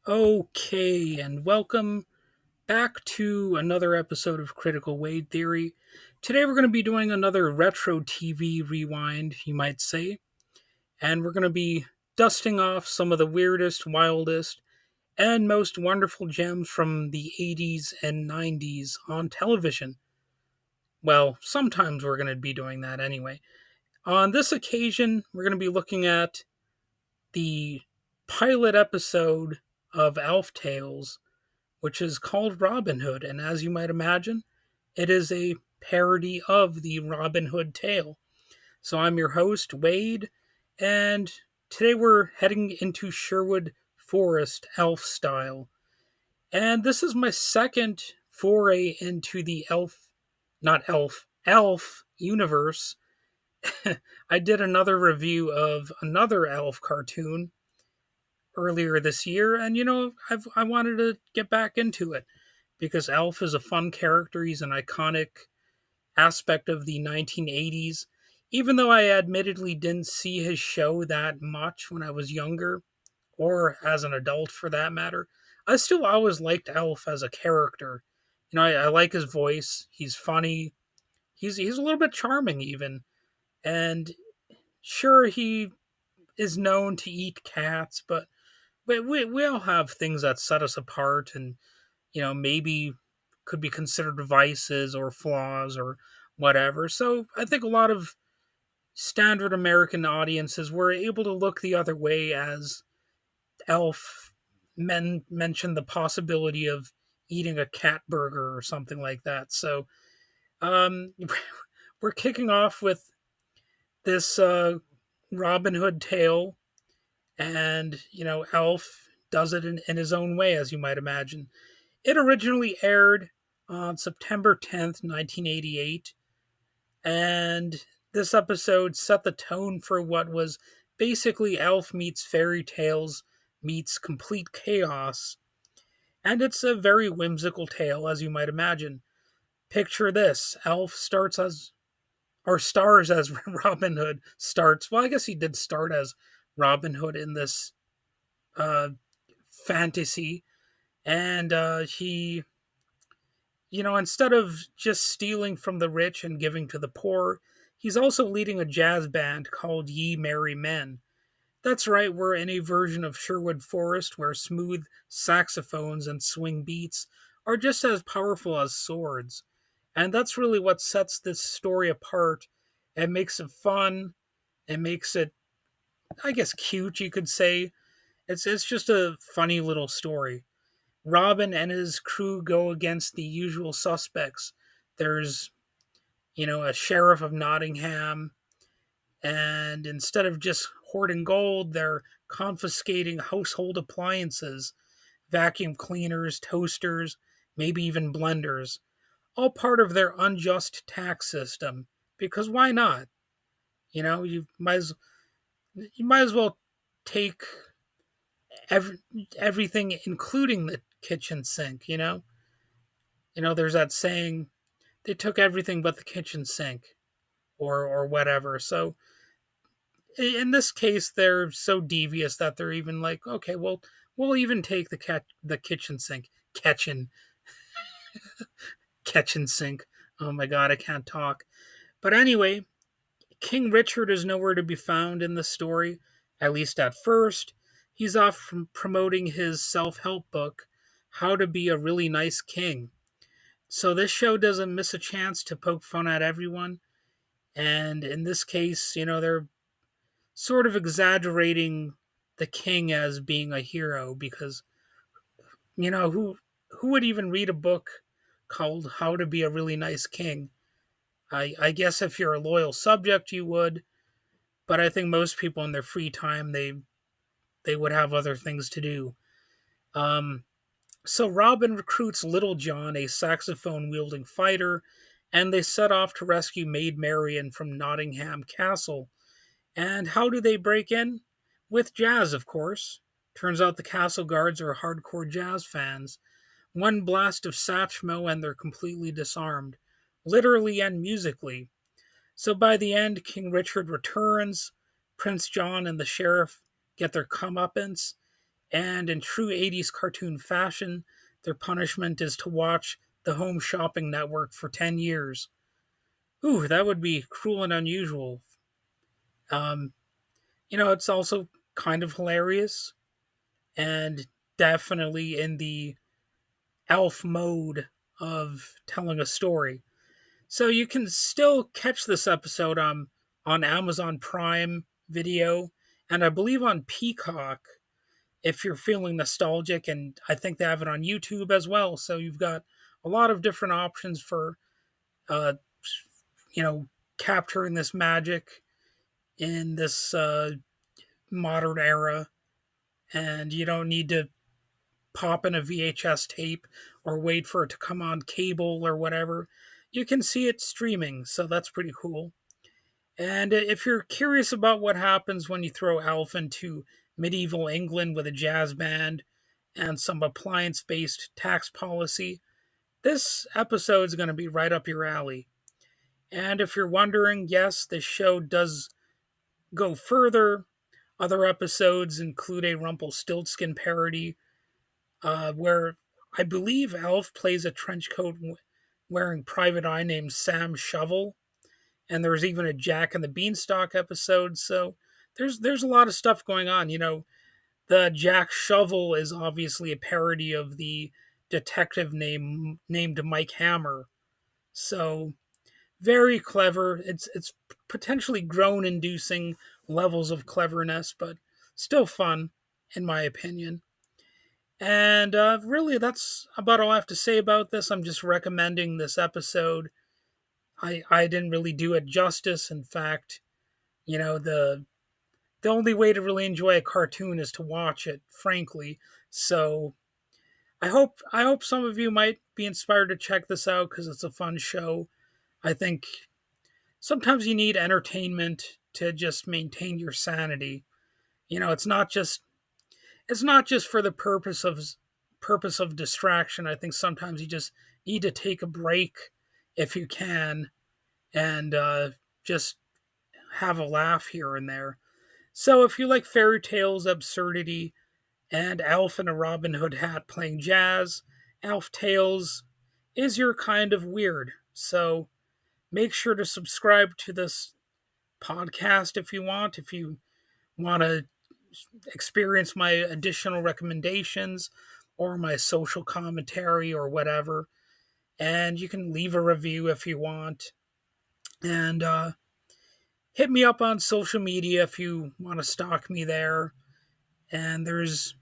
Okay, and welcome back to another episode of Critical Wade Theory. Today we're going to be doing another retro TV rewind, you might say, and we're going to be dusting off some of the weirdest, wildest, and most wonderful gems from the 80s and 90s on television. Well, sometimes we're going to be doing that anyway. On this occasion, we're going to be looking at the pilot episode of Elf Tales, which is called Robin Hood. And as you might imagine, it is a parody of the Robin Hood tale. So I'm your host, Wade, and today we're heading into Sherwood Forest ALF-style. And this is my second foray into the elf universe. I did another review of another elf cartoon earlier this year, and I wanted to get back into it because Elf is a fun character. He's an iconic aspect of the 1980s. Even though I admittedly didn't see his show that much when I was younger, or as an adult for that matter, I still always liked Elf as a character. I like his voice. He's funny. He's a little bit charming even, and sure he is known to eat cats, but we all have things that set us apart, and maybe could be considered vices or flaws or whatever. So I think a lot of standard American audiences were able to look the other way as Elf mentioned the possibility of eating a cat burger or something like that. So um, we're kicking off with this Robin Hood tale, and Elf does it in his own way, as you might imagine. It originally aired on September 10th, 1988, and this episode set the tone for what was basically Elf meets fairy tales meets complete chaos. And it's a very whimsical tale, as you might imagine. Picture this: Elf starts as, or stars as Robin Hood starts. Well, I guess he did start as Robin Hood in this uh, fantasy, and instead of just stealing from the rich and giving to the poor, he's also leading a jazz band called Ye Merry Men. That's right, we're in a version of Sherwood Forest where smooth saxophones and swing beats are just as powerful as swords. And that's really what sets this story apart and makes it fun and makes it, I guess, cute, you could say. It's just a funny little story. Robin and his crew go against the usual suspects. There's, a sheriff of Nottingham, and instead of just hoarding gold, they're confiscating household appliances, vacuum cleaners, toasters, maybe even blenders, all part of their unjust tax system. Because why not? You know, you might as well take every, everything, including the kitchen sink. There's that saying, they took everything but the kitchen sink, or whatever. So in this case, they're so devious that they're even like, okay, well, we'll even take the kitchen sink, kitchen sink. Oh my god, I can't talk. But anyway, King Richard is nowhere to be found in the story, at least at first. He's off promoting his self-help book, How to Be a Really Nice King. So this show doesn't miss a chance to poke fun at everyone. And in this case, they're sort of exaggerating the king as being a hero because who would even read a book called How to Be a Really Nice King? I guess if you're a loyal subject you would, but I think most people in their free time they would have other things to do. Um, so Robin recruits Little John, a saxophone wielding fighter, and they set off to rescue Maid Marian from Nottingham Castle. And how do they break in? With jazz, of course. Turns out the castle guards are hardcore jazz fans. One blast of Satchmo and they're completely disarmed, literally and musically. So by the end, King Richard returns, Prince John and the sheriff get their comeuppance, And in true 80s cartoon fashion, their punishment is to watch the Home Shopping Network for 10 years. Ooh, that would be cruel and unusual. Um, it's also kind of hilarious and definitely in the elf mode of telling a story. So you can still catch this episode on Amazon Prime Video and I believe on Peacock if you're feeling nostalgic, and I think they have it on YouTube as well. So you've got a lot of different options for uh, you know capturing this magic in this modern era, and you don't need to pop in a VHS tape or wait for it to come on cable or whatever. You can see it streaming, so that's pretty cool. And if you're curious about what happens when you throw Alf into medieval England with a jazz band and some appliance based tax policy, this episode is going to be right up your alley. And if you're wondering, yes, this show does go further. Other episodes include a Rumpelstiltskin parody where I believe Alf plays a trench coat wearing private eye named Sam Shovel, and there's even a Jack and the Beanstalk episode. So there's a lot of stuff going on. The Jack Shovel is obviously a parody of the detective named Mike Hammer. So very clever. It's potentially groan inducing levels of cleverness, but still fun in my opinion. And really, that's about all I have to say about this. I'm just recommending this episode. I didn't really do it justice. In fact, the only way to really enjoy a cartoon is to watch it, frankly. So I hope some of you might be inspired to check this out because it's a fun show. I think sometimes you need entertainment to just maintain your sanity. It's not just for the purpose of distraction. I think sometimes you just need to take a break if you can and just have a laugh here and there. So if you like fairy tales, absurdity, and Alf in a Robin Hood hat playing jazz, Alf Tales is your kind of weird. So make sure to subscribe to this podcast if you want. If you want to experience my additional recommendations or my social commentary or whatever. And you can leave a review if you want. And hit me up on social media if you want to stalk me there. And there's,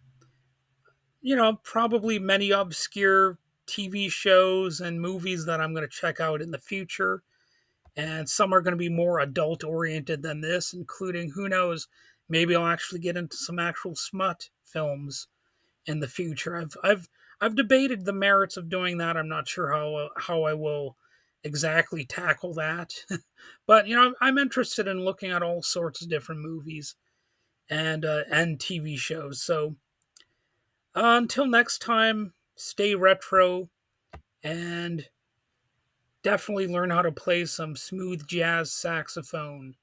probably many obscure TV shows and movies that I'm going to check out in the future. And some are going to be more adult oriented than this, including, who knows, maybe I'll actually get into some actual smut films in the future. I've debated the merits of doing that. I'm not sure how I will exactly tackle that, but I'm interested in looking at all sorts of different movies and TV shows. So until next time, stay retro and definitely learn how to play some smooth jazz saxophone.